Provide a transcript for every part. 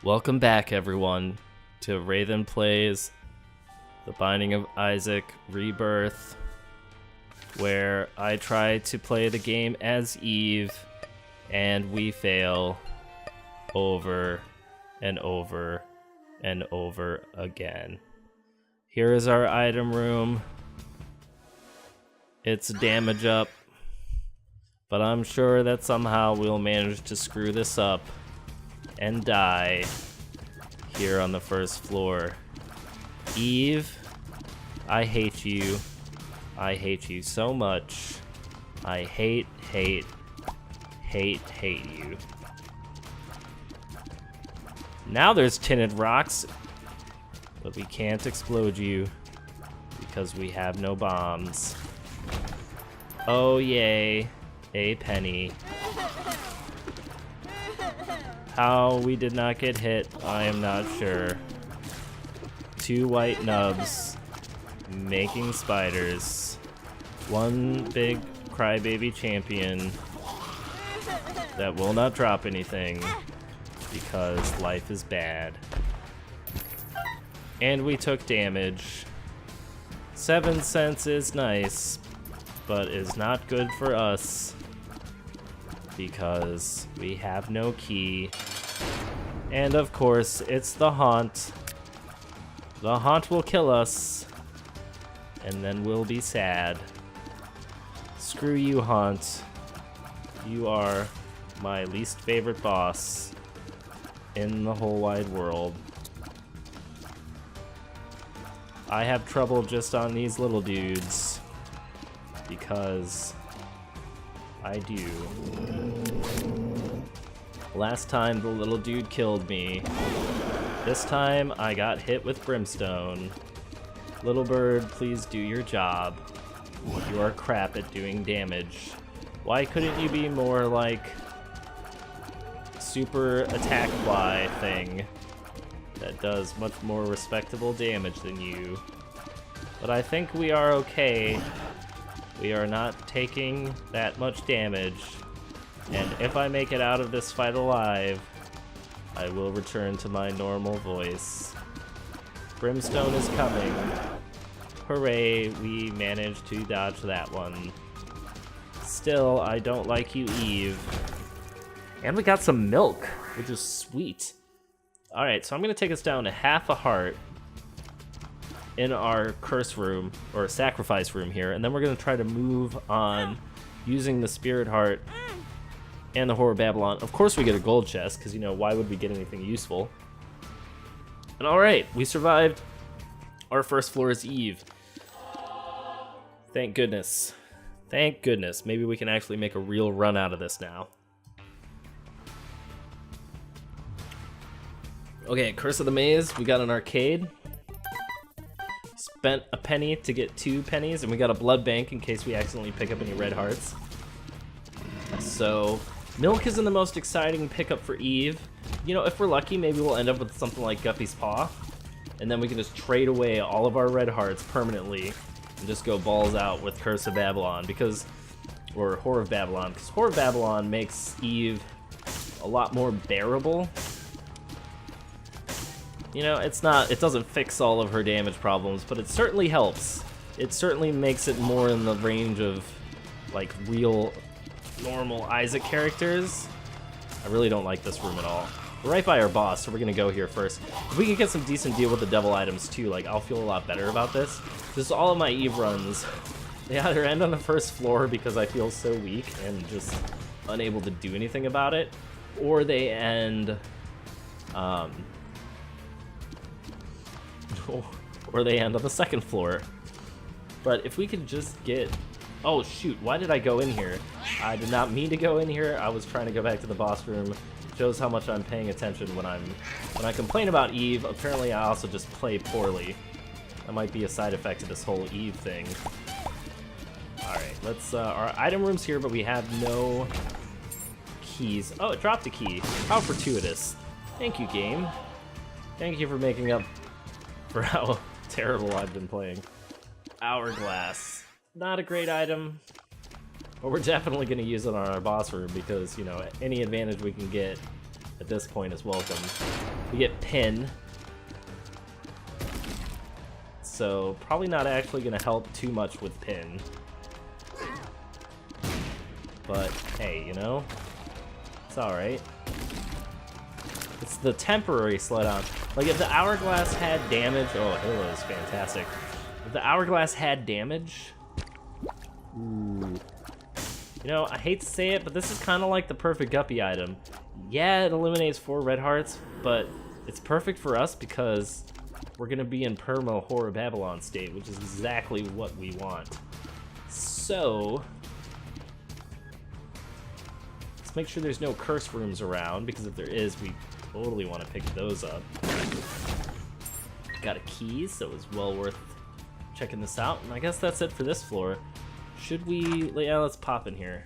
Welcome back, everyone, to Raidhyn Plays The Binding of Isaac Rebirth, where I try to play the game as Eve, and we fail over and over and over again. Here is our item room. It's damage up, but I'm sure that somehow we'll manage to screw this up and die here on the first floor. Eve, I hate you. I hate you so much. I hate you. Now there's tinted rocks, but we can't explode you because we have no bombs. Oh yay, a penny. How we did not get hit, I am not sure. Two white nubs making spiders. One big crybaby champion that will not drop anything because life is bad. And we took damage. 7 cents is nice, but is not good for us because we have no key. And of course, it's the haunt. The haunt will kill us, and then we'll be sad. Screw you, haunt. You are my least favorite boss in the whole wide world. I have trouble just on these little dudes because I do. Last time the little dude killed me. This time I got hit with brimstone. Little bird, please do your job. You are crap at doing damage. Why couldn't you be more like super attack fly thing that does much more respectable damage than you? But I think we are okay. We are not taking that much damage. And if I make it out of this fight alive, I will return to my normal voice. Brimstone is coming. Hooray, we managed to dodge that one. Still, I don't like you, Eve. And we got some milk, which is sweet. Alright, so I'm going to take us down to half a heart in our curse room, or sacrifice room here, and then we're going to try to move on using the spirit heart and the Whore of Babylon. Of course we get a gold chest, because, you know, why would we get anything useful? And alright, we survived. Our first floor is Eve. Thank goodness. Thank goodness. Maybe we can actually make a real run out of this now. Okay, Curse of the Maze. We got an arcade. Spent a penny to get 2 pennies, and we got a blood bank in case we accidentally pick up any red hearts. So, milk isn't the most exciting pickup for Eve. You know, if we're lucky, maybe we'll end up with something like Guppy's Paw, and then we can just trade away all of our red hearts permanently and just go balls out with Curse of Babylon, or Whore of Babylon, because Whore of Babylon makes Eve a lot more bearable. You know, it doesn't fix all of her damage problems, but it certainly helps. It certainly makes it more in the range of, like, real, normal Isaac characters. I really don't like this room at all. We're right by our boss, so we're gonna go here first. If we can get some decent deal with the devil items too, like, I'll feel a lot better about this. Just all of my Eve runs, they either end on the first floor because I feel so weak and just unable to do anything about it, or they end, or they end on the second floor. But if we could just get... Oh shoot, why did I go in here? I did not mean to go in here. I was trying to go back to the boss room. Shows how much I'm paying attention when I complain about Eve. Apparently I also just play poorly. That might be a side effect of this whole Eve thing. Alright, let's our item room's here, but we have no keys. Oh, it dropped a key. How fortuitous. Thank you, game. Thank you for making up for how terrible I've been playing. Hourglass. Not a great item, but we're definitely going to use it on our boss room because, you know, any advantage we can get at this point is welcome. We get pin. So probably not actually gonna help too much with pin. But hey, you know, it's alright. It's the temporary slowdown. Like if the hourglass had damage, oh, Halo is fantastic. If the hourglass had damage, ooh. You know, I hate to say it, but this is kind of like the perfect guppy item. Yeah, it eliminates 4 red hearts, but it's perfect for us because we're gonna be in perma horror Babylon state, which is exactly what we want. So let's make sure there's no curse rooms around, because if there is, we totally want to pick those up. Got a key, so it's well worth checking this out. And I guess that's it for this floor. Should we? Yeah, let's pop in here.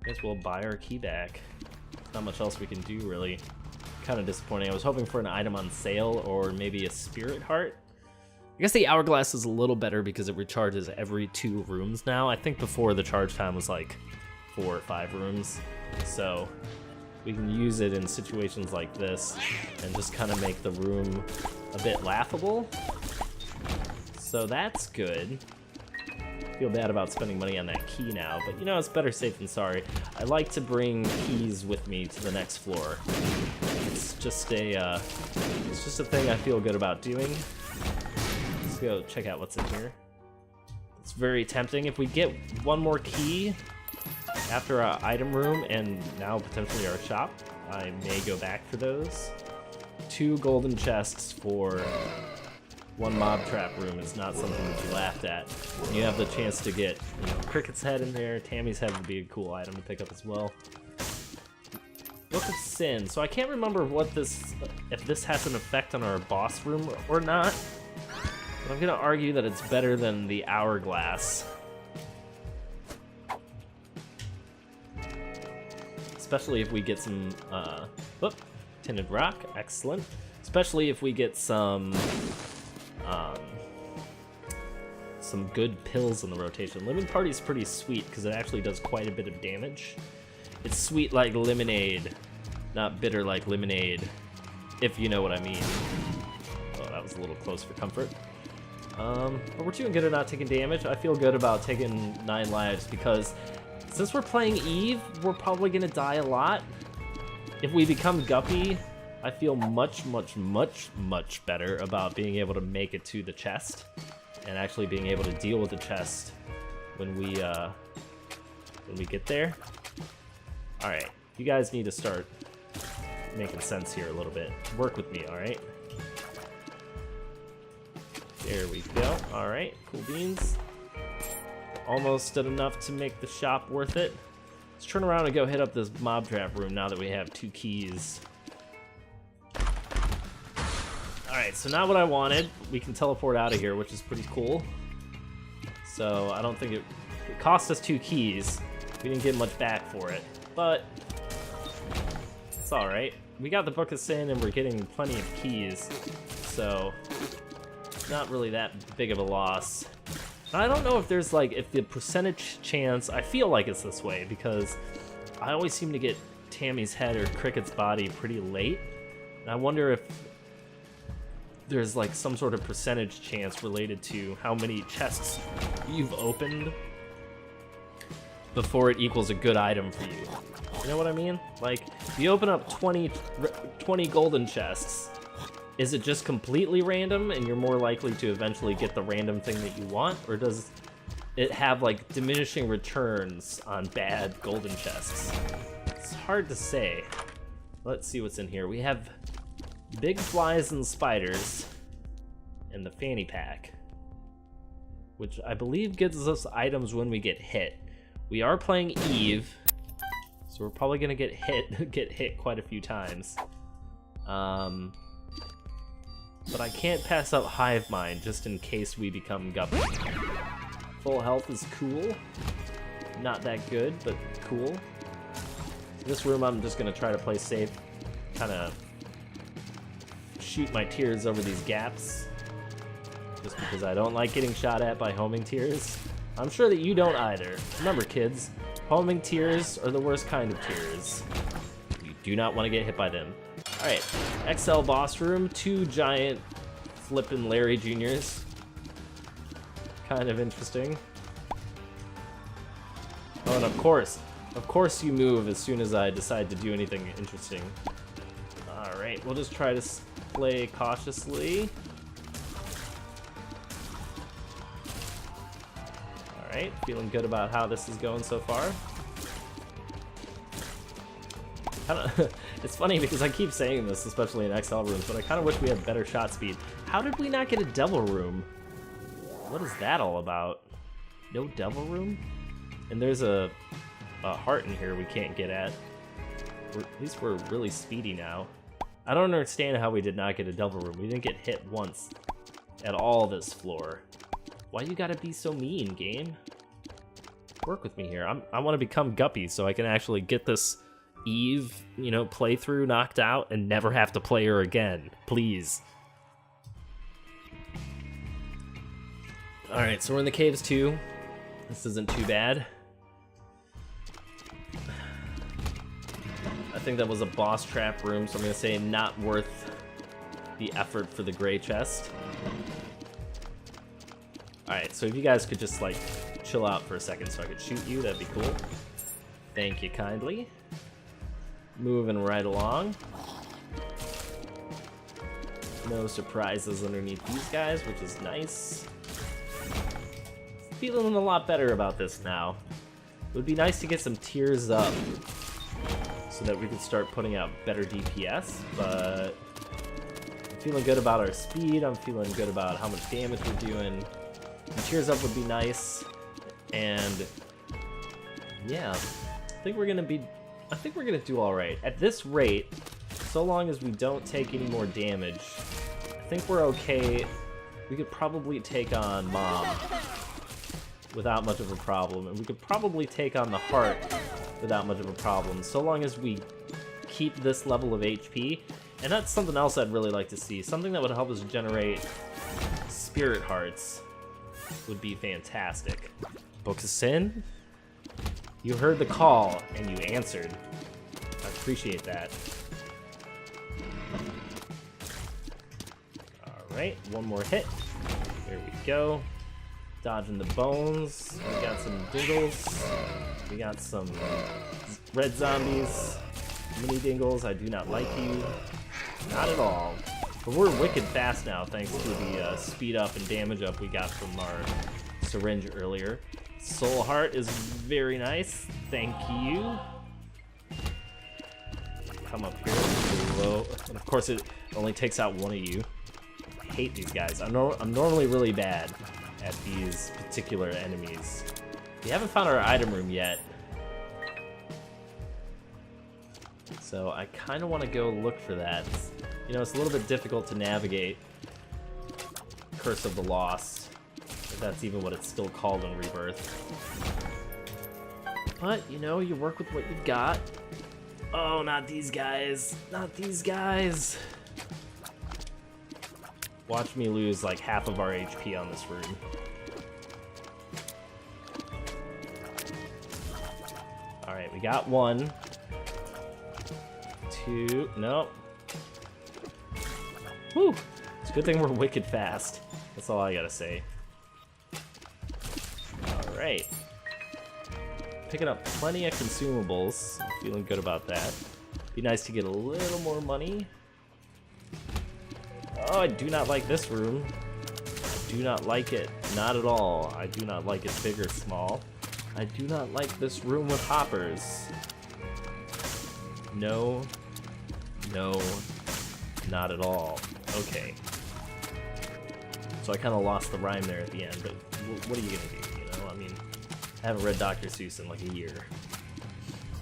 Guess we'll buy our key back. Not much else we can do, really. Kind of disappointing. I was hoping for an item on sale or maybe a spirit heart. I guess the hourglass is a little better because it recharges every 2 rooms now. I think before the charge time was like 4 or 5 rooms. So we can use it in situations like this and just kind of make the room a bit laughable. So that's good. Feel bad about spending money on that key now, but you know, it's better safe than sorry. I like to bring keys with me to the next floor. It's just a thing I feel good about doing. Let's go check out what's in here. It's very tempting. If we get one more key after our item room and now potentially our shop, I may go back for those. 2 golden chests for 1 mob trap room is not something to be laughed at. You have the chance to get, you know, Cricket's head in there. Tammy's head would be a cool item to pick up as well. Book of Sin. So I can't remember what this, if this has an effect on our boss room or not. But I'm gonna argue that it's better than the hourglass. Especially if we get some, tinted rock, excellent. Especially if we get some good pills in the rotation. Lemon Party is pretty sweet because it actually does quite a bit of damage. It's sweet like lemonade, not bitter like lemonade, if you know what I mean. Oh, that was a little close for comfort. But we're doing good at not taking damage. I feel good about taking 9 lives because since we're playing Eve, we're probably gonna die a lot. If we become Guppy, I feel much better about being able to make it to the chest and actually being able to deal with the chest when we get there. All right, you guys need to start making sense here a little bit. Work with me, all right? There we go. All right, cool beans. Almost did enough to make the shop worth it. Let's turn around and go hit up this mob trap room now that we have 2 keys. Alright, so now what I wanted, we can teleport out of here, which is pretty cool. So I don't think it cost us 2 keys. We didn't get much back for it, but it's alright. We got the Book of Sin and we're getting plenty of keys, so not really that big of a loss. I don't know if there's like, if the percentage chance, I feel like it's this way because I always seem to get Tammy's head or Cricket's body pretty late. And I wonder if there's like some sort of percentage chance related to how many chests you've opened before it equals a good item for you. You know what I mean? Like, if you open up 20 golden chests, is it just completely random and you're more likely to eventually get the random thing that you want? Or does it have like diminishing returns on bad golden chests? It's hard to say. Let's see what's in here. We have big flies and spiders and the fanny pack, which I believe gives us items when we get hit. We are playing Eve, so we're probably gonna get hit quite a few times. But I can't pass up Hive Mind just in case we become Guppy. Full health is cool. Not that good, but cool. This room I'm just gonna try to play safe, kind of shoot my tears over these gaps, just because I don't like getting shot at by homing tears. I'm sure that you don't either. Remember, kids, homing tears are the worst kind of tears. You do not want to get hit by them. Alright, XL boss room, 2 giant flippin' Larry Juniors. Kind of interesting. Oh, and of course you move as soon as I decide to do anything interesting. Alright, we'll just try to play cautiously. Alright, feeling good about how this is going so far. It's funny because I keep saying this, especially in XL rooms, but I kind of wish we had better shot speed. How did we not get a devil room? What is that all about? No devil room? And there's a heart in here we can't get at. At least we're really speedy now. I don't understand how we did not get a devil room. We didn't get hit once at all this floor. Why you gotta be so mean, game? Work with me here. I want to become Guppy so I can actually get this Eve, you know, playthrough knocked out and never have to play her again. Please. Alright, so we're in the caves too. This isn't too bad. I think that was a boss trap room, so I'm gonna say not worth the effort for the gray chest. Alright, so if you guys could just like chill out for a second so I could shoot you, that'd be cool. Thank you kindly. Moving right along. No surprises underneath these guys, which is nice. Feeling a lot better about this now. It would be nice to get some tiers up so that we could start putting out better DPS, but I'm feeling good about our speed. I'm feeling good about how much damage we're doing. Some tiers up would be nice, and yeah, I think we're gonna do all right at this rate. So long as we don't take any more damage, I think we're okay. We could probably take on Mom without much of a problem, and we could probably take on the heart without much of a problem, so long as we keep this level of HP. And that's something else I'd really like to see. Something that would help us generate spirit hearts would be fantastic. Book of Sin? You heard the call, and you answered. I appreciate that. Alright, one more hit. There we go. Dodging the bones. We got some dingles. We got some red zombies. Mini dingles, I do not like you. Not at all. But we're wicked fast now thanks to the speed up and damage up we got from our syringe earlier. Soul Heart is very nice. Thank you. Come up here. Low. And of course it only takes out one of you. I hate these guys. I'm normally really bad at these particular enemies. We haven't found our item room yet, so I kind of want to go look for that. You know, it's a little bit difficult to navigate Curse of the Lost, if that's even what it's still called in Rebirth. But, you know, you work with what you've got. Oh, not these guys. Not these guys. Watch me lose like half of our HP on this room. Alright, we got one. Two. Nope. Whew. It's a good thing we're wicked fast. That's all I gotta say. Alright. Picking up plenty of consumables. I'm feeling good about that. Be nice to get a little more money. Oh, I do not like this room. I do not like it. Not at all. I do not like it big or small. I do not like this room with hoppers. No. No. Not at all. Okay. So I kind of lost the rhyme there at the end, but what are you gonna do, you know? I mean, I haven't read Dr. Seuss in like a year.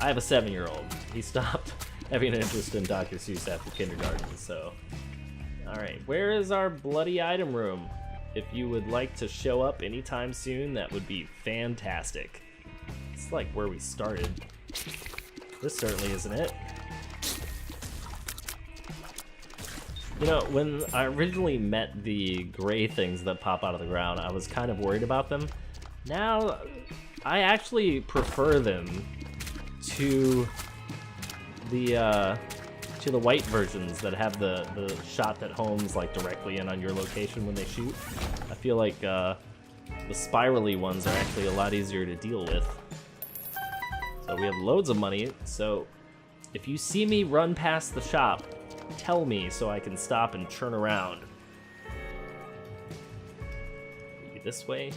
I have a 7-year-old. He stopped having an interest in Dr. Seuss after kindergarten, so... Alright, where is our bloody item room? If you would like to show up anytime soon, that would be fantastic. It's like where we started. This certainly isn't it. You know, when I originally met the gray things that pop out of the ground, I was kind of worried about them. Now, I actually prefer them to the white versions that have the shot that homes like directly in on your location when they shoot. I feel like the spirally ones are actually a lot easier to deal with. So we have loads of money, so if you see me run past the shop, tell me so I can stop and turn around. Maybe this way?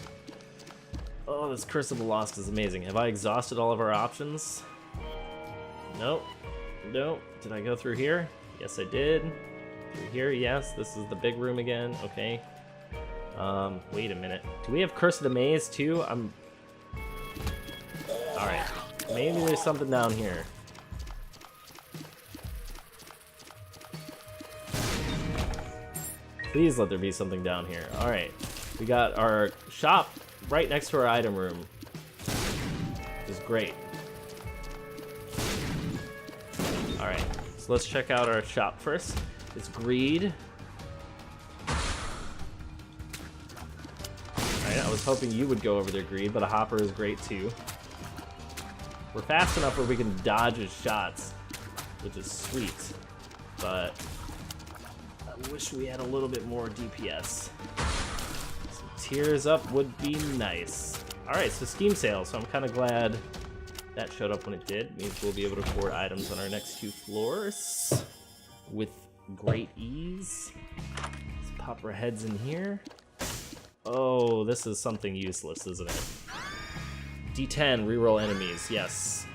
Oh, this Curse of the Lost is amazing. Have I exhausted all of our options? Nope. Nope. Did I go through here? Yes, I did. Through here, yes. This is the big room again. Okay. Wait a minute. Do we have Curse of the Maze too? Alright. Maybe there's something down here. Please let there be something down here. Alright. We got our shop right next to our item room. Which is great. Alright. So let's check out our shop first. It's greed. Alright, I was hoping you would go over there, greed, but a hopper is great too. We're fast enough where we can dodge his shots, which is sweet, but I wish we had a little bit more DPS. Some tears up would be nice. Alright, so Scheme Sale, so I'm kind of glad that showed up when it did. It means we'll be able to afford items on our next 2 floors with great ease. Let's pop our heads in here. Oh, this is something useless, isn't it? D10, reroll enemies, yes.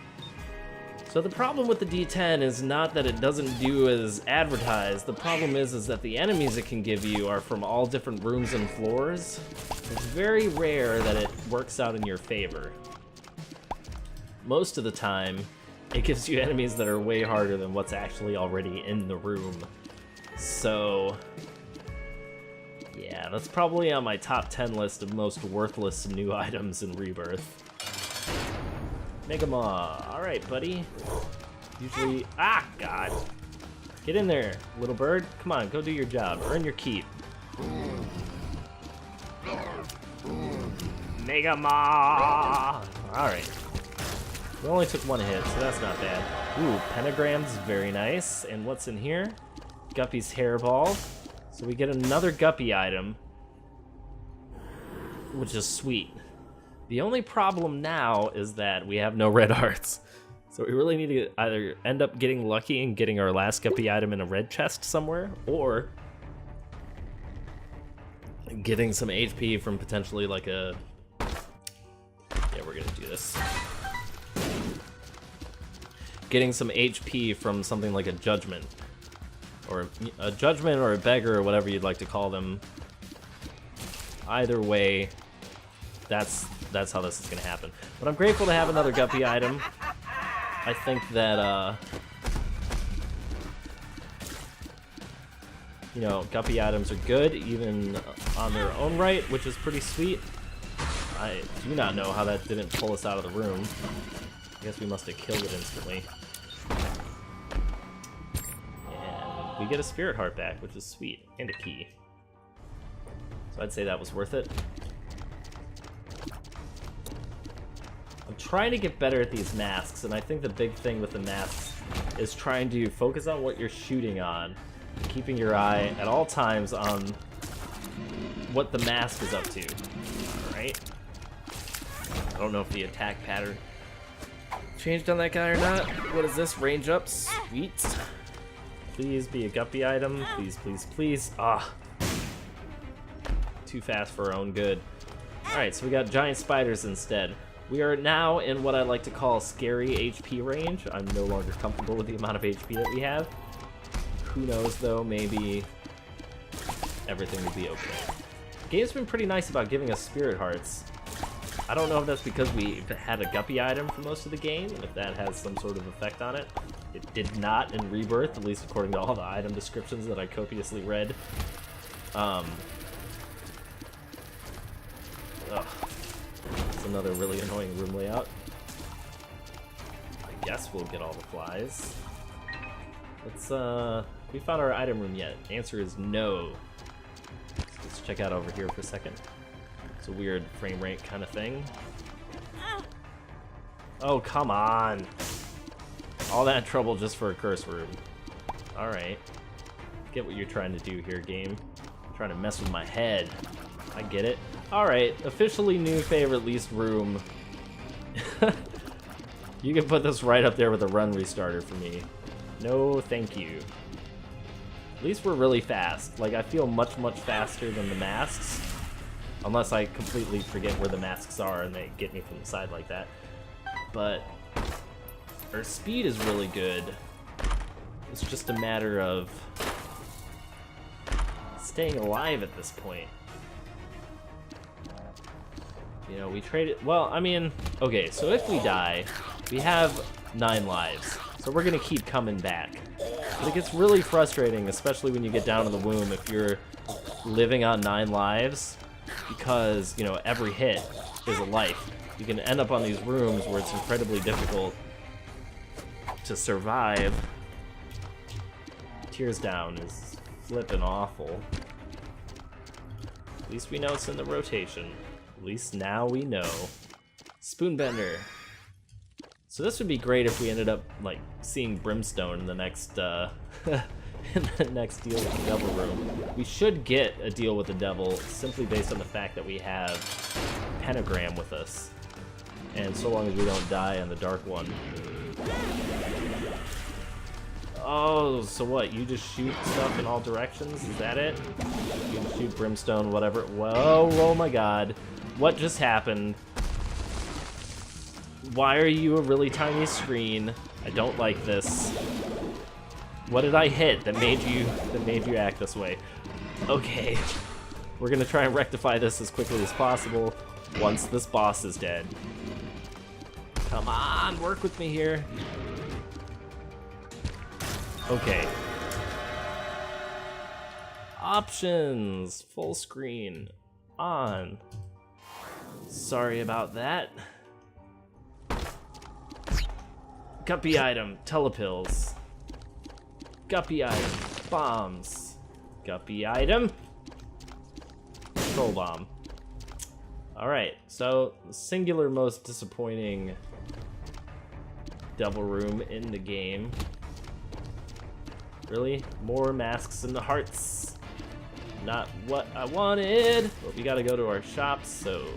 So the problem with the D10 is not that it doesn't do as advertised. The problem is that the enemies it can give you are from all different rooms and floors. It's very rare that it works out in your favor. Most of the time, it gives you enemies that are way harder than what's actually already in the room. So yeah, that's probably on my top 10 list of most worthless new items in Rebirth. Mega Maw. Alright, buddy. Usually... Ah, God. Get in there, little bird. Come on, go do your job. Earn your keep. Mega Maw! Alright. We only took 1 hit, so that's not bad. Ooh, Pentagram's very nice. And what's in here? Guppy's Hairball. So we get another Guppy item, which is sweet. The only problem now is that we have no red hearts. So we really need to either end up getting lucky and getting our last Guppy item in a red chest somewhere, or getting some HP from potentially like a... Yeah, we're gonna do this. Getting some HP from something like a Judgment. Or a Judgment or a Beggar or whatever you'd like to call them. Either way, that's how this is gonna happen. But I'm grateful to have another Guppy item. I think that, you know, Guppy items are good, even on their own right, which is pretty sweet. I do not know how that didn't pull us out of the room. I guess we must have killed it instantly. And we get a Spirit Heart back, which is sweet, and a key. So I'd say that was worth it. I'm trying to get better at these masks, and I think the big thing with the masks is trying to focus on what you're shooting on, keeping your eye at all times on what the mask is up to. Alright. I don't know if the attack pattern changed on that guy or not. What is this? Range up? Sweet. Please be a Guppy item. Please, please, please. Ah. Too fast for our own good. Alright, so we got giant spiders instead. We are now in what I like to call scary HP range. I'm no longer comfortable with the amount of HP that we have. Who knows though, maybe everything will be okay. The game's been pretty nice about giving us Spirit Hearts. I don't know if that's because we had a Guppy item for most of the game, and if that has some sort of effect on it. It did not in Rebirth, at least according to all the item descriptions that I copiously read. Ugh. It's another really annoying room layout. I guess we'll get all the flies. Let's, we found our item room yet? The answer is no. Let's check out over here for a second. It's a weird frame rate kind of thing. Oh, come on. All that trouble just for a curse room. Alright. Get what you're trying to do here, game. Trying to mess with my head. I get it. Alright, officially new favorite least room. You can put this right up there with a run restarter for me. No, thank you. At least we're really fast. Like, I feel much, much faster than the masks. Unless I completely forget where the masks are and they get me from the side like that. But our speed is really good. It's just a matter of staying alive at this point. You know, we traded... Well, I mean... Okay, so if we die, we have 9 lives. So we're gonna keep coming back. But it gets really frustrating, especially when you get down to the womb, if you're living on 9 lives, because, you know, every hit is a life. You can end up on these rooms where it's incredibly difficult to survive. Tears down is flippin' awful. At least we know it's in the rotation. At least now we know. Spoonbender. So this would be great if we ended up like seeing Brimstone in the next in the next deal with the Devil Room. We should get a deal with the Devil simply based on the fact that we have Pentagram with us. And so long as we don't die on the Dark One. Oh, so what? You just shoot stuff in all directions? Is that it? You can shoot Brimstone, whatever. Whoa, oh my god. What just happened? Why are you a really tiny screen? I don't like this. What did I hit that made you act this way? Okay. We're gonna try and rectify this as quickly as possible once this boss is dead. Come on, work with me here. Okay. Options. Full screen. On. Sorry about that. Guppy item. Telepills. Guppy item. Bombs. Guppy item. Control bomb. Alright, so the singular most disappointing Devil Room in the game. Really? More masks in the hearts. Not what I wanted. But we gotta go to our shop, so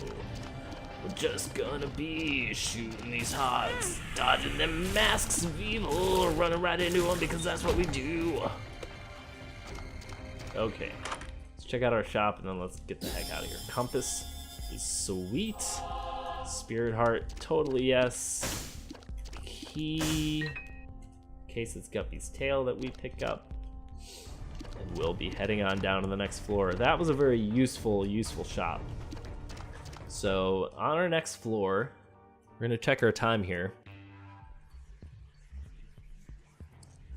we're just gonna be shooting these hogs, dodging them masks of evil, running right into them because that's what we do. Okay, let's check out our shop and then let's get the heck out of here. Compass is sweet. Spirit heart, totally yes. Key. Case it's Guppy's tail that we pick up, and we'll be heading on down to the next floor. That was a very useful shop. So on our next floor, we're gonna check our time here.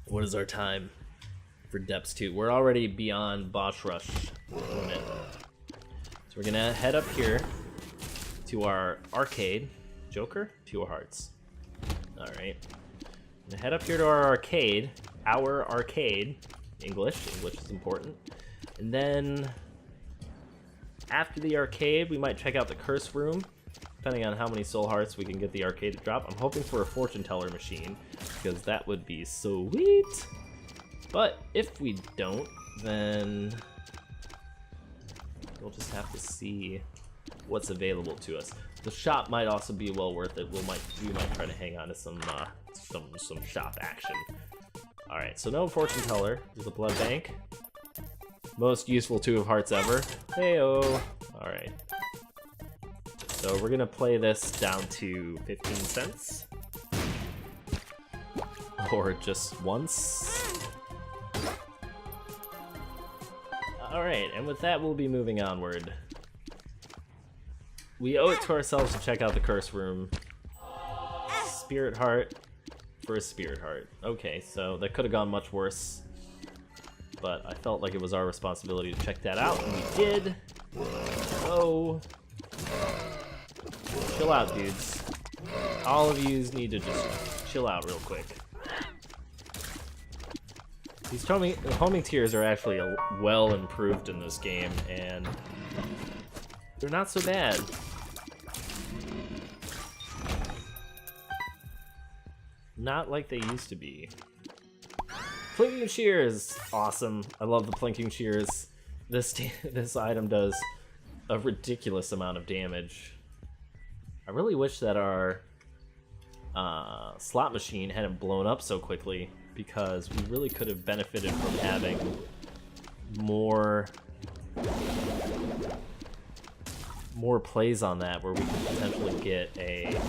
What is our time for Depths 2? We're already beyond boss rush limit. So we're gonna head up here to our arcade. Joker, pure hearts. All right. Gonna head up here to our arcade. English is important. And then after the arcade, we might check out the curse room, depending on how many soul hearts we can get the arcade to drop. I'm hoping for a fortune teller machine, because that would be sweet. But if we don't, then we'll just have to see what's available to us. The shop might also be well worth it. We might try to hang on to some shop action. All right, so no fortune teller. There's a blood bank. Most useful 2 of hearts ever. Heyo. All right. So we're gonna play this down to 15 cents, or just once. All right, and with that, we'll be moving onward. We owe it to ourselves to check out the curse room. Spirit heart for a spirit heart. Okay, so that could have gone much worse, but I felt like it was our responsibility to check that out, and we did. So chill out, dudes. All of yous need to just chill out real quick. These homing tears are actually well improved in this game, and they're not so bad. Not like they used to be. Plinking shears, awesome. I love the plinking shears. This item does a ridiculous amount of damage. I really wish that our slot machine hadn't blown up so quickly, because we really could have benefited from having more plays on that, where we could potentially get a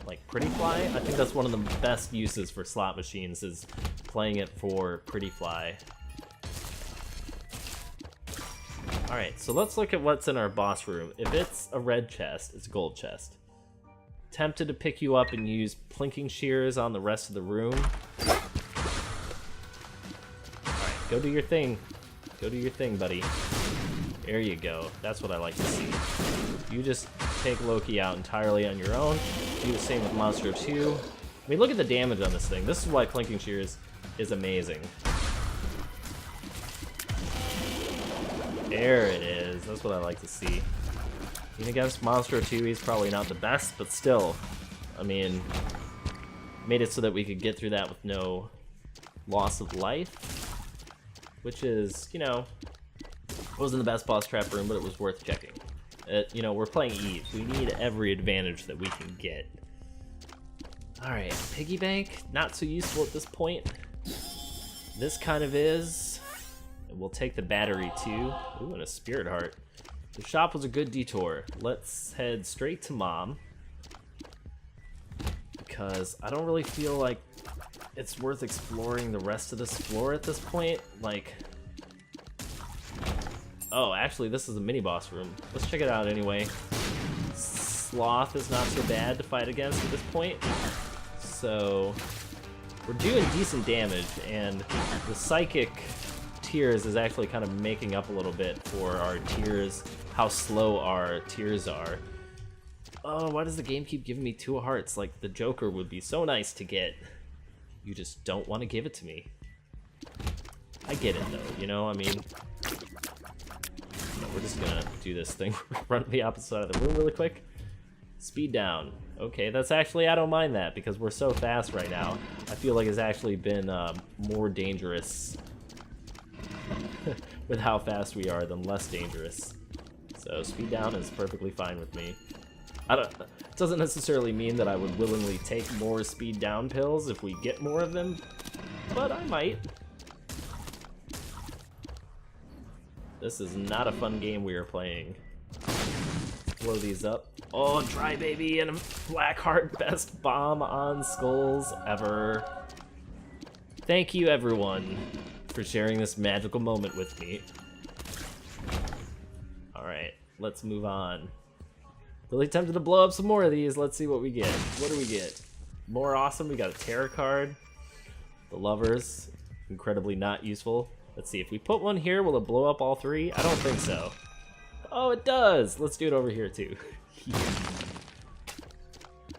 like pretty fly. I think that's one of the best uses for slot machines, is playing it for pretty fly. Alright, so let's look at what's in our boss room. If it's a red chest, it's a gold chest. Tempted to pick you up and use plinking shears on the rest of the room. Alright, go do your thing. Go do your thing, buddy. There you go. That's what I like to see. You just take Loki out entirely on your own. Do the same with Monster 2. I mean, look at the damage on this thing. This is why plinking shears is amazing. There it is. That's what I like to see. Even against Monster 2, he's probably not the best, but still, I mean, made it so that we could get through that with no loss of life, which is, you know, wasn't the best boss trap room, but it was worth checking. You know, we're playing Eve. We need every advantage that we can get. Alright, piggy bank, not so useful at this point. This kind of is. We'll take the battery too. Ooh, and a spirit heart. The shop was a good detour. Let's head straight to Mom, because I don't really feel like it's worth exploring the rest of this floor at this point. Like, oh, actually, this is a mini boss room. Let's check it out anyway. Sloth is not so bad to fight against at this point, so we're doing decent damage, and the psychic tears is actually kind of making up a little bit for our tears, how slow our tears are. Oh, why does the game keep giving me 2 hearts? Like, the Joker would be so nice to get. You just don't want to give it to me. I get it though, you know, I mean, we're just gonna do this thing. Run to the opposite side of the room really quick. Speed down. Okay, that's actually, I don't mind that, because we're so fast right now. I feel like it's actually been more dangerous with how fast we are than less dangerous. So speed down is perfectly fine with me. It doesn't necessarily mean that I would willingly take more speed down pills if we get more of them, but I might. This is not a fun game we are playing. Blow these up. Oh, dry baby and a black heart, best bomb on skulls ever. Thank you everyone for sharing this magical moment with me. Alright, let's move on. Really tempted to blow up some more of these. Let's see what we get. What do we get? More awesome. We got a tarot card. The lovers. Incredibly not useful. Let's see, if we put one here, will it blow up all 3? I don't think so. Oh, it does! Let's do it over here too.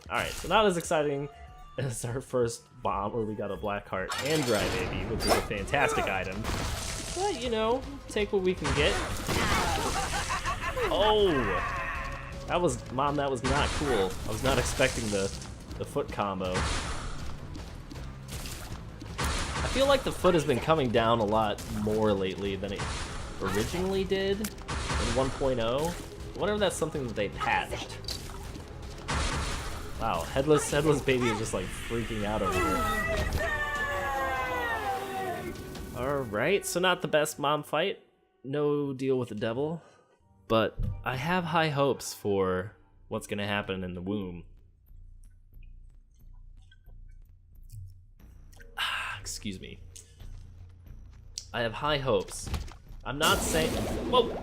Alright, so not as exciting as our first bomb where we got a black heart and dry baby, which is a fantastic item. But, you know, take what we can get. Oh! That was, Mom, that was not cool. I was not expecting the foot combo. I feel like the foot has been coming down a lot more lately than it originally did in 1.0. I wonder if that's something that they patched. Wow, headless baby is just like freaking out over here. Alright, so not the best mom fight. No deal with the devil. But I have high hopes for what's gonna happen in the womb. Excuse me. I have high hopes. I'm not saying... Whoa!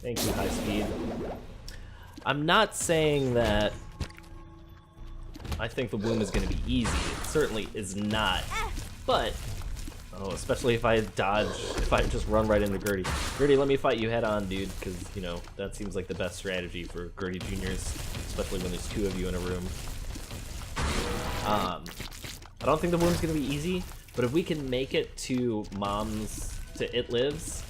Thank you, high speed. I'm not saying that I think the womb is gonna be easy. It certainly is not. But... Oh, especially if I dodge, if I just run right into Gertie. Gertie, let me fight you head on, dude, because, you know, that seems like the best strategy for Gertie Juniors, especially when there's 2 of you in a room. I don't think the womb's gonna be easy, but if we can make it to Mom's, to It Lives,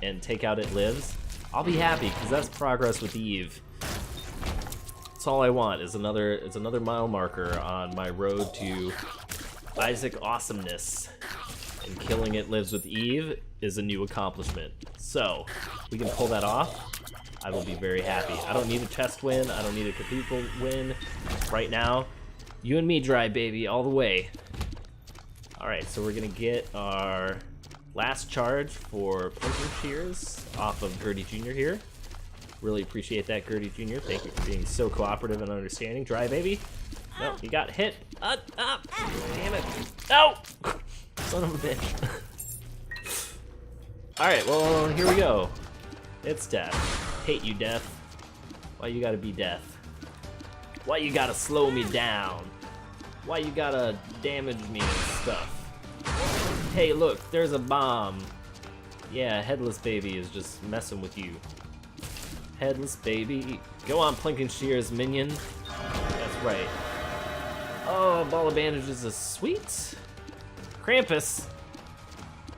and take out It Lives, I'll be happy, because that's progress with Eve. That's all I want, is another mile marker on my road to Isaac awesomeness. And killing It Lives with Eve is a new accomplishment. So, we can pull that off. I will be very happy. I don't need a chest win. I don't need a cathedral win. Right now, you and me, Dry Baby, all the way. Alright, so we're gonna get our last charge for Punching Shears off of Gertie Jr. here. Really appreciate that, Gertie Jr. Thank you for being so cooperative and understanding. Dry Baby. No, he got hit. Damn it. No! Son of a bitch. Alright, well, here we go. It's death. Hate you, death. Why you gotta be death? Why you gotta slow me down? Why you gotta damage me and stuff? Hey, look, there's a bomb. Yeah, Headless Baby is just messing with you. Headless Baby. Go on, Plinking Shears, minion. That's right. Oh, a ball of bandages is sweet. Krampus.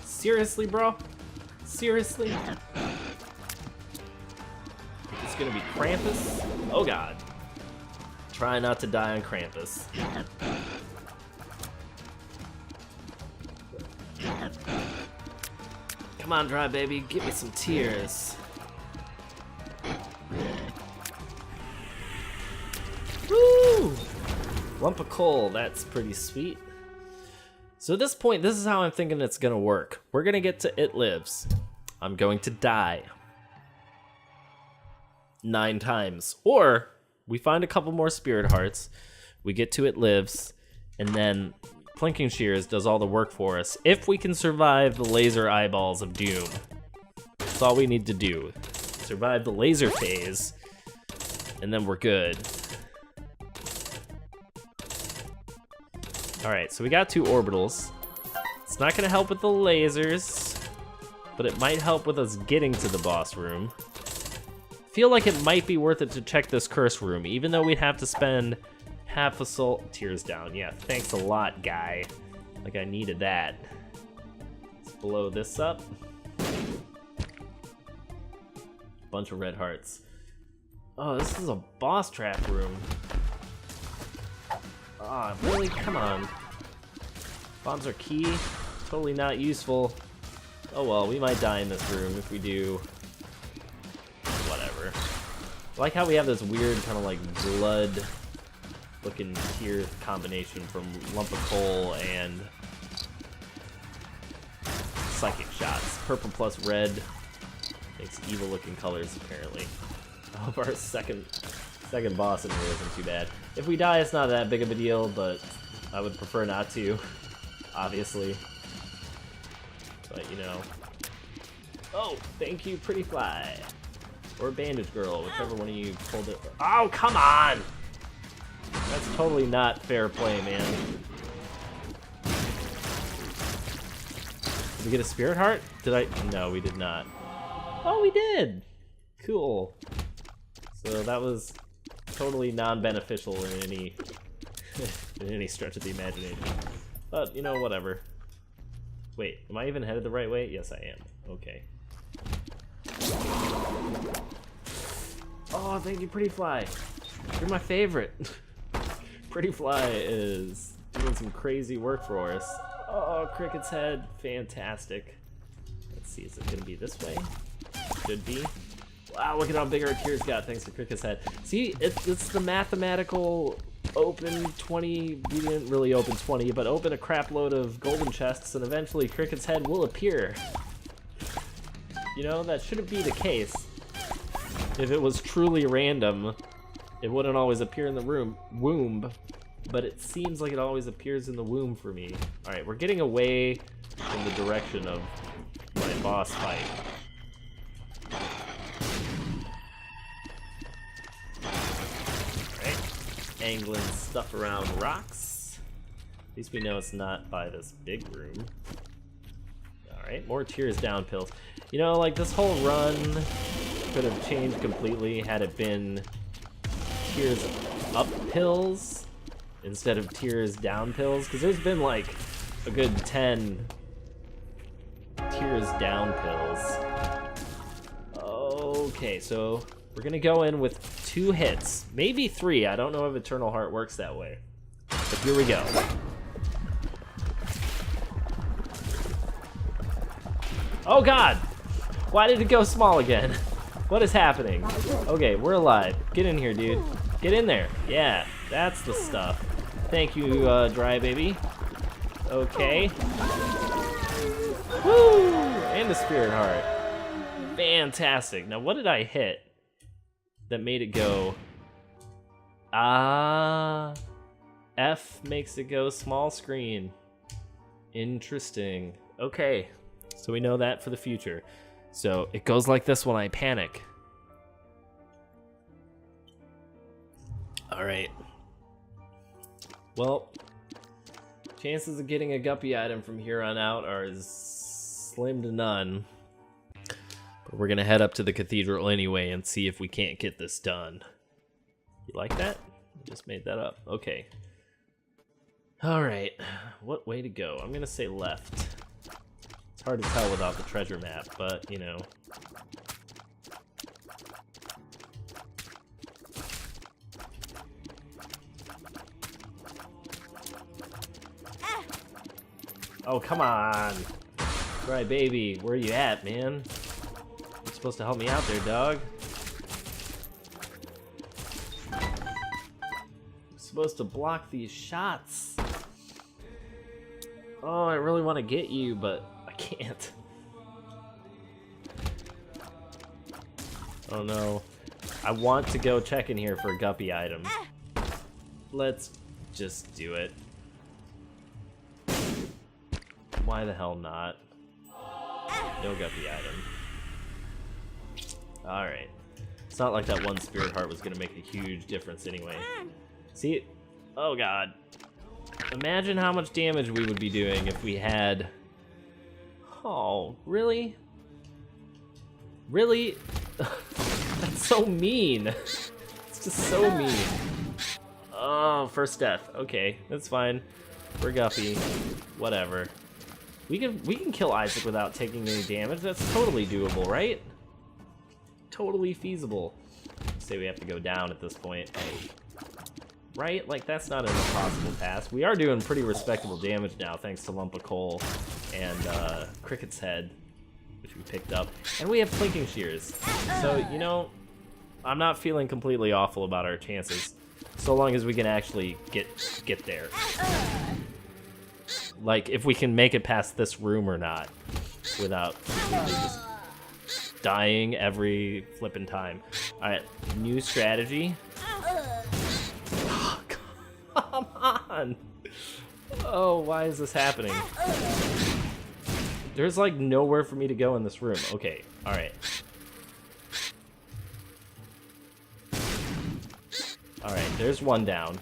Seriously, bro? Seriously? It's gonna be Krampus? Oh god. Try not to die on Krampus. Come on, Dry Baby, give me some tears. Woo! Lump of coal, that's pretty sweet. So at this point, this is how I'm thinking it's gonna work. We're gonna get to It Lives. I'm going to die 9 times. Or we find a couple more spirit hearts, we get to It Lives, and then Plinking Shears does all the work for us. If we can survive the laser eyeballs of doom. That's all we need to do. Survive the laser phase, and then we're good. Alright, so we got 2 orbitals. It's not gonna help with the lasers, but it might help with us getting to the boss room. Feel like it might be worth it to check this curse room, even though we'd have to spend half a soul. Tears down, yeah, thanks a lot, guy. Like I needed that. Let's blow this up. Bunch of red hearts. Oh, this is a boss trap room. Ah, oh, really? Come on. Bombs are key. Totally not useful. Oh well, we might die in this room if we do. Whatever. I like how we have this weird kind of like blood looking tier combination from Lump of Coal and Psychic Shots. Purple plus red makes evil looking colors apparently. I hope our second boss in here isn't too bad. If we die, it's not that big of a deal, but I would prefer not to, obviously. But, you know. Oh, thank you, Pretty Fly. Or Bandage Girl, whichever one of you pulled it. Oh, come on! That's totally not fair play, man. Did we get a Spirit Heart? Did I? No, we did not. Oh, we did! Cool. So that was totally non-beneficial in any in any stretch of the imagination. But, you know, whatever. Wait, am I even headed the right way? Yes, I am. Okay. Oh, thank you, Pretty Fly. You're my favorite. Pretty Fly is doing some crazy work for us. Oh, Cricket's Head. Fantastic. Let's see, is it going to be this way? Should be. Wow, look at how big our tears got thanks to Cricket's Head. See, it's the mathematical open 20, we didn't really open 20, but open a crap load of golden chests and eventually Cricket's Head will appear. You know, that shouldn't be the case. If it was truly random, it wouldn't always appear in the womb, but it seems like it always appears in the womb for me. Alright, we're getting away from the direction of my boss fight. Angling stuff around rocks. At least we know it's not by this big room. Alright, more tears down pills. You know, like this whole run could have changed completely had it been tears up pills instead of tears down pills, because there's been like a good 10 tears down pills Okay, so we're gonna go in with 2 hits, maybe 3. I don't know if Eternal Heart works that way. But here we go. Oh god! Why did it go small again? What is happening? Okay, we're alive. Get in here, dude. Get in there. Yeah, that's the stuff. Thank you, Dry Baby. Okay. Woo! And the Spirit Heart. Fantastic. Now, what did I hit that made it go? F makes it go small screen. Interesting. Okay, so we know that for the future. So it goes like this when I panic. All right. Well, chances of getting a guppy item from here on out are slim to none. But we're gonna head up to the cathedral anyway and see if we can't get this done. You like that? I just made that up. Okay. All right. What way to go? I'm gonna say left. It's hard to tell without the treasure map, but you know. Oh, come on. Right, baby. Where you at, man? You're supposed to help me out there, dog. You're supposed to block these shots. Oh, I really want to get you, but I can't. Oh no. I want to go check in here for a guppy item. Let's just do it. Why the hell not? No guppy item. Alright. It's not like that one Spirit Heart was gonna make a huge difference anyway. See? Oh god. Imagine how much damage we would be doing if we had... Oh, really? Really? That's so mean. It's just so mean. Oh, first death. Okay, that's fine. We're guppy. Whatever. We can kill Isaac without taking any damage. That's totally doable, right? Totally feasible. Say we have to go down at this point. Right? Like, that's not an impossible task. We are doing pretty respectable damage now, thanks to Lump of Coal and Cricket's Head, which we picked up. And we have Plinking Shears. So, you know, I'm not feeling completely awful about our chances, so long as we can actually get there. Like, if we can make it past this room or not, without completely just dying every flippin' time. Alright, new strategy. Oh, come on! Oh, why is this happening? There's like nowhere for me to go in this room. Okay, alright. Alright, there's one down.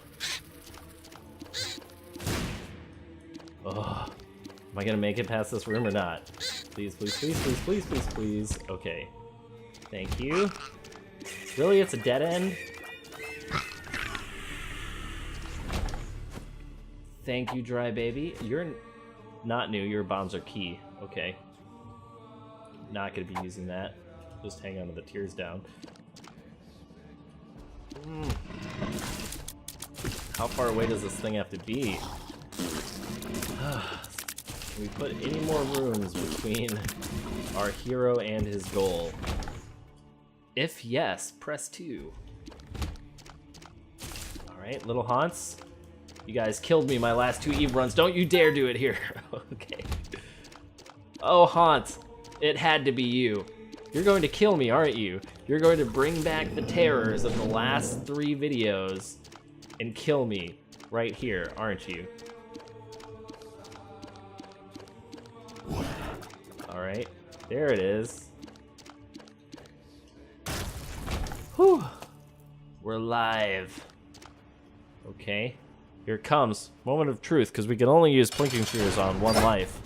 Oh, am I gonna make it past this room or not? Please, please, please, please, please, please, please. Okay. Thank you. Really? It's a dead end? Thank you, Dry Baby. You're not new. Your bombs are key. Okay. Not gonna be using that. Just hang on to the tears down. How far away does this thing have to be? Can we put any more rooms between our hero and his goal? If yes, press 2. Alright, little Haunts. You guys killed me my last 2 Eve runs. Don't you dare do it here. Okay. Oh, Haunt. It had to be you. You're going to kill me, aren't you? You're going to bring back the terrors of the last 3 videos and kill me right here, aren't you? Alright, there it is. Whew. We're live. Okay, here it comes. Moment of truth, because we can only use Plinking Shears on 1 life.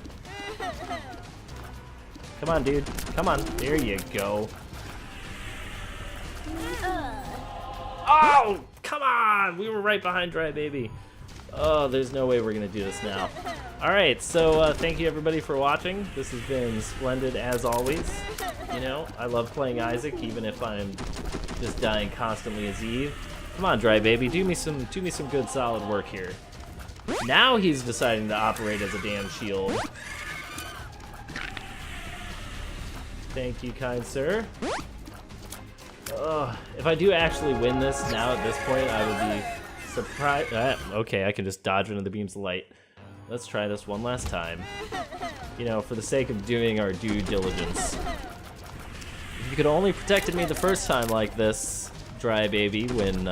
Come on, dude. Come on. There you go. Oh, come on! We were right behind Dry Baby. Oh, there's no way we're gonna do this now. Alright, so thank you everybody for watching. This has been splendid as always. You know, I love playing Isaac, even if I'm just dying constantly as Eve. Come on, Dry Baby, do me some good solid work here. Now he's deciding to operate as a damn shield. Thank you, kind sir. If I do actually win this now at this point, I would be surprised. Okay, I can just dodge into the beams of light. Let's try this one last time. You know, for the sake of doing our due diligence. If you could only protected me the first time like this, Dry Baby, when,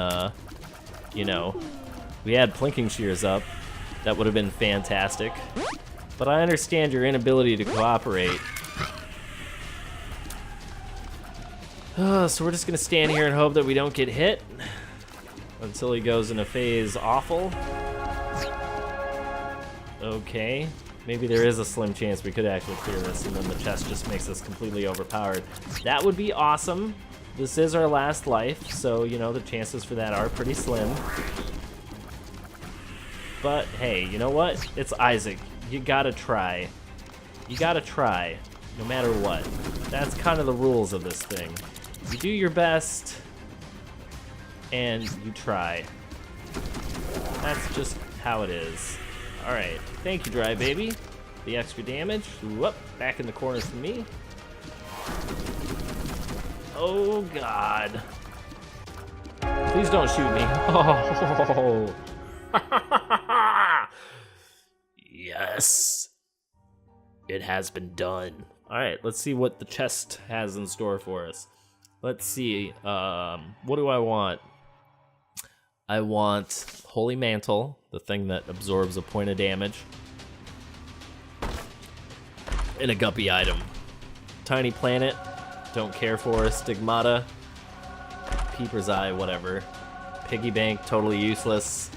you know, we had Plinking Shears up, that would have been fantastic. But I understand your inability to cooperate. So we're just gonna stand here and hope that we don't get hit until he goes in a phase awful. Okay, maybe there is a slim chance we could actually clear this and then the chest just makes us completely overpowered. That would be awesome. This is our last life, so you know the chances for that are pretty slim. But hey, you know what? It's Isaac. You gotta try. You gotta try, no matter what. That's kind of the rules of this thing. You do your best, and you try. That's just how it is. Alright, thank you, Dry Baby. The extra damage. Whoop, back in the corner for me. Oh, God. Please don't shoot me. Oh. Yes. It has been done. Alright, let's see what the chest has in store for us. Let's see, what do I want? I want Holy Mantle, the thing that absorbs a point of damage. And a Guppy item. Tiny Planet, don't care for. Stigmata, Peeper's Eye, whatever. Piggy Bank, totally useless.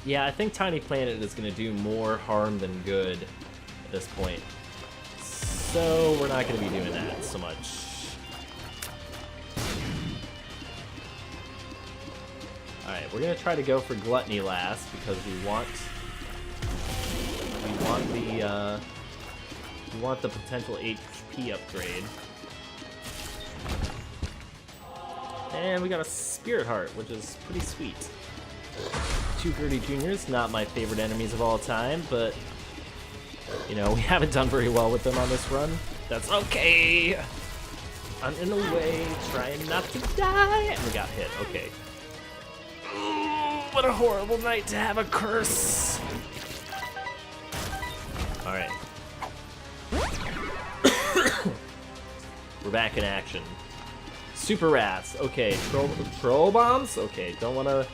Yeah, I think Tiny Planet is gonna do more harm than good at this point. So we're not gonna be doing that so much. Alright, we're gonna try to go for Gluttony last because we want the potential HP upgrade. And we got a Spirit Heart, which is pretty sweet. 230 Juniors, not my favorite enemies of all time, but you know, we haven't done very well with them on this run. That's okay. I'm in the way, trying not to die. And we got hit, okay. Ooh, what a horrible night to have a curse. Alright. We're back in action. Super Rats, okay. Troll Bombs? Okay, don't want to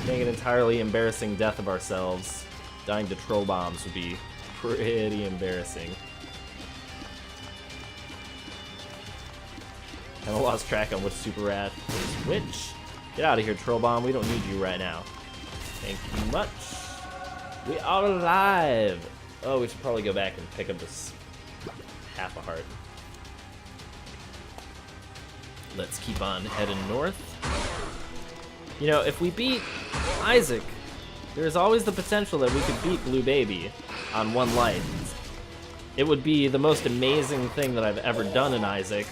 make an entirely embarrassing death of ourselves. Dying to Troll Bombs would be pretty embarrassing. Kinda lost track on which Super Rat is which. Get out of here, Troll Bomb. We don't need you right now. Thank you much. We are alive. Oh, we should probably go back and pick up this half a heart. Let's keep on heading north. You know, if we beat Isaac, there's always the potential that we could beat Blue Baby on one life. It would be the most amazing thing that I've ever done in Isaac.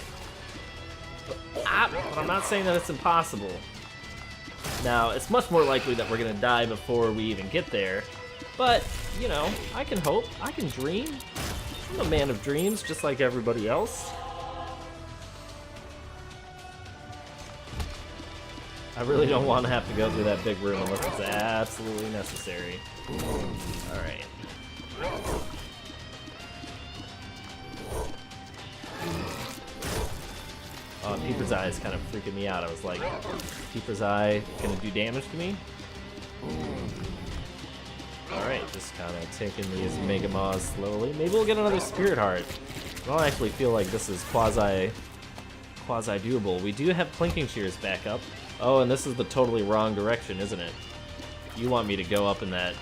But I'm not saying that it's impossible. Now, it's much more likely that we're gonna die before we even get there. But, you know, I can hope, I can dream. I'm a man of dreams, just like everybody else. I really don't want to have to go through that big room unless it's absolutely necessary. Alright. Oh, Peeper's Eye is kind of freaking me out. I was like, Peeper's Eye gonna do damage to me? Alright, just kind of taking these Mega Maws slowly. Maybe we'll get another Spirit Heart. I don't actually feel like this is quasi-doable. We do have Plinking Shears back up. Oh, and this is the totally wrong direction, isn't it? You want me to go up in that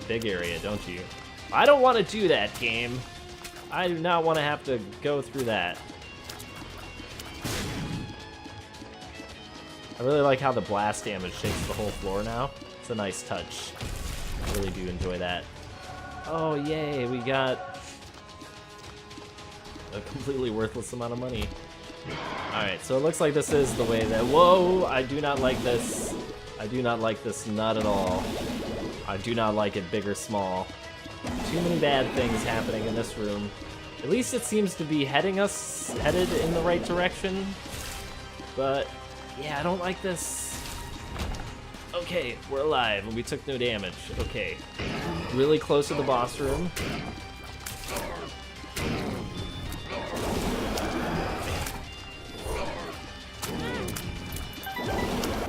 big area, don't you? I don't want to do that, game. I do not want to have to go through that. I really like how the blast damage shakes the whole floor now. It's a nice touch. I really do enjoy that. Oh, yay, we got a completely worthless amount of money. Alright, so it looks like this is the way that... Whoa! I do not like this. I do not like this, not at all. I do not like it big or small. Too many bad things happening in this room. At least it seems to be headed in the right direction. But, yeah, I don't like this. Okay, we're alive, and we took no damage. Okay. Really close to the boss room.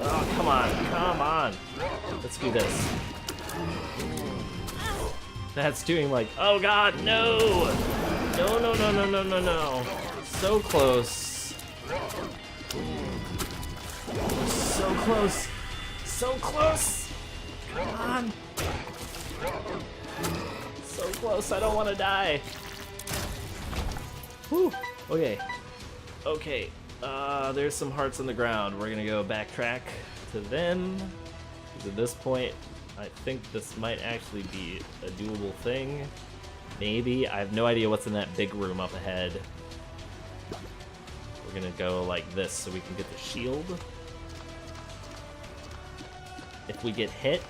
Oh, come on, come on. Let's do this. That's doing like, oh god, no! No, no, no, no, no, no, no. So close. So close. So close. Come on. So close, I don't want to die. Whew. Okay. Okay. There's some hearts on the ground. We're gonna go backtrack to them. Because at this point, I think this might actually be a doable thing. Maybe. I have no idea what's in that big room up ahead. We're gonna go like this so we can get the shield. If we get hit...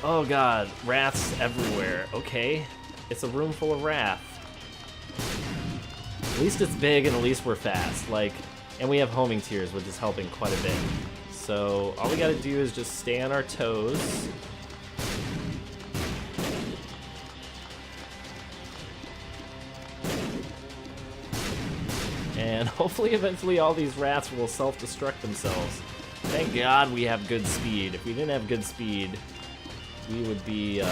Oh god, wraths everywhere. Okay. It's a room full of wrath. At least it's big and at least we're fast. Like, and we have homing tears, which is helping quite a bit. So all we gotta do is just stay on our toes. And hopefully eventually all these rats will self-destruct themselves. Thank God we have good speed. If we didn't have good speed, we would be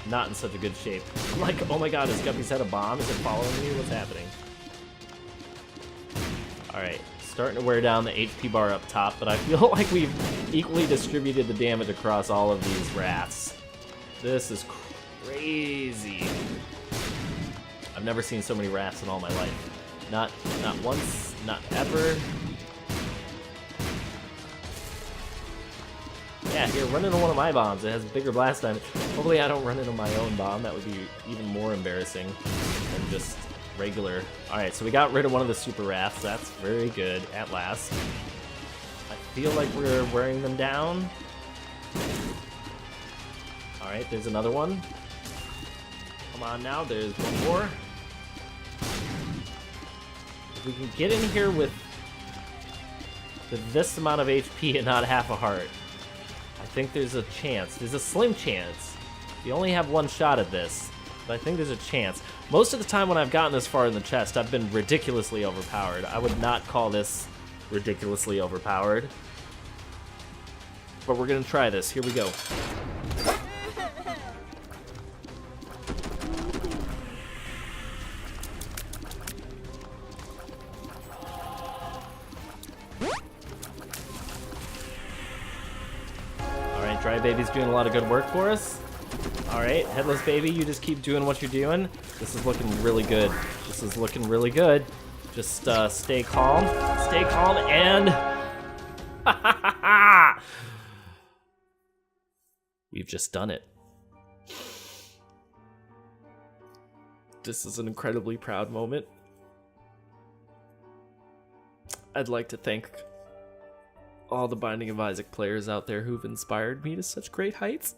not in such a good shape. I'm like, oh my god, is Guppy's head a bomb? Is it following me? What's happening? Alright, starting to wear down the HP bar up top, but I feel like we've equally distributed the damage across all of these rats. This is crazy. I've never seen so many rats in all my life. Not once, not ever. Yeah, here, run into one of my bombs. It has bigger blast damage. Hopefully I don't run into my own bomb. That would be even more embarrassing than just regular. Alright, so we got rid of one of the super wraths. That's very good, at last. I feel like we're wearing them down. Alright, there's another one. Come on now, there's one more. If we can get in here with this amount of HP and not half a heart, I think there's a chance. There's a slim chance. You only have one shot at this, but I think there's a chance. Most of the time when I've gotten this far in the chest, I've been ridiculously overpowered. I would not call this ridiculously overpowered. But we're gonna try this. Here we go. Dry Baby's doing a lot of good work for us. Alright, Headless Baby, you just keep doing what you're doing. This is looking really good. This is looking really good. Just stay calm. Stay calm and... We've just done it. This is an incredibly proud moment. I'd like to thank all the Binding of Isaac players out there who've inspired me to such great heights.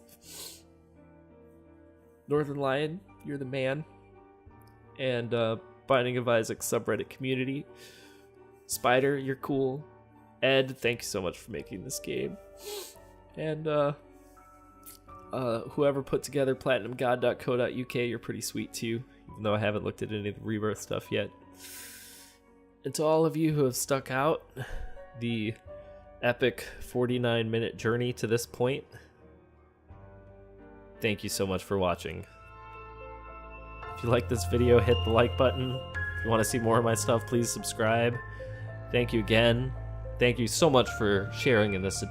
Northern Lion, you're the man. And Binding of Isaac subreddit community. Spider, you're cool. Ed, thank you so much for making this game. And whoever put together platinumgod.co.uk, you're pretty sweet too, even though I haven't looked at any of the Rebirth stuff yet. And to all of you who have stuck out the epic 49-minute journey to this point, thank you so much for watching. If you like this video, hit the like button. If you want to see more of my stuff, please subscribe. Thank you again. Thank you so much for sharing in this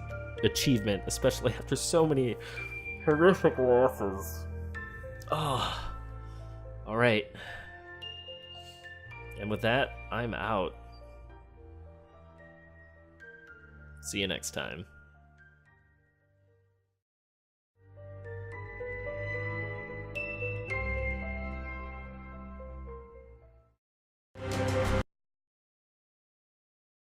achievement, especially after so many horrific losses. Oh, all right. And with that, I'm out. See you next time.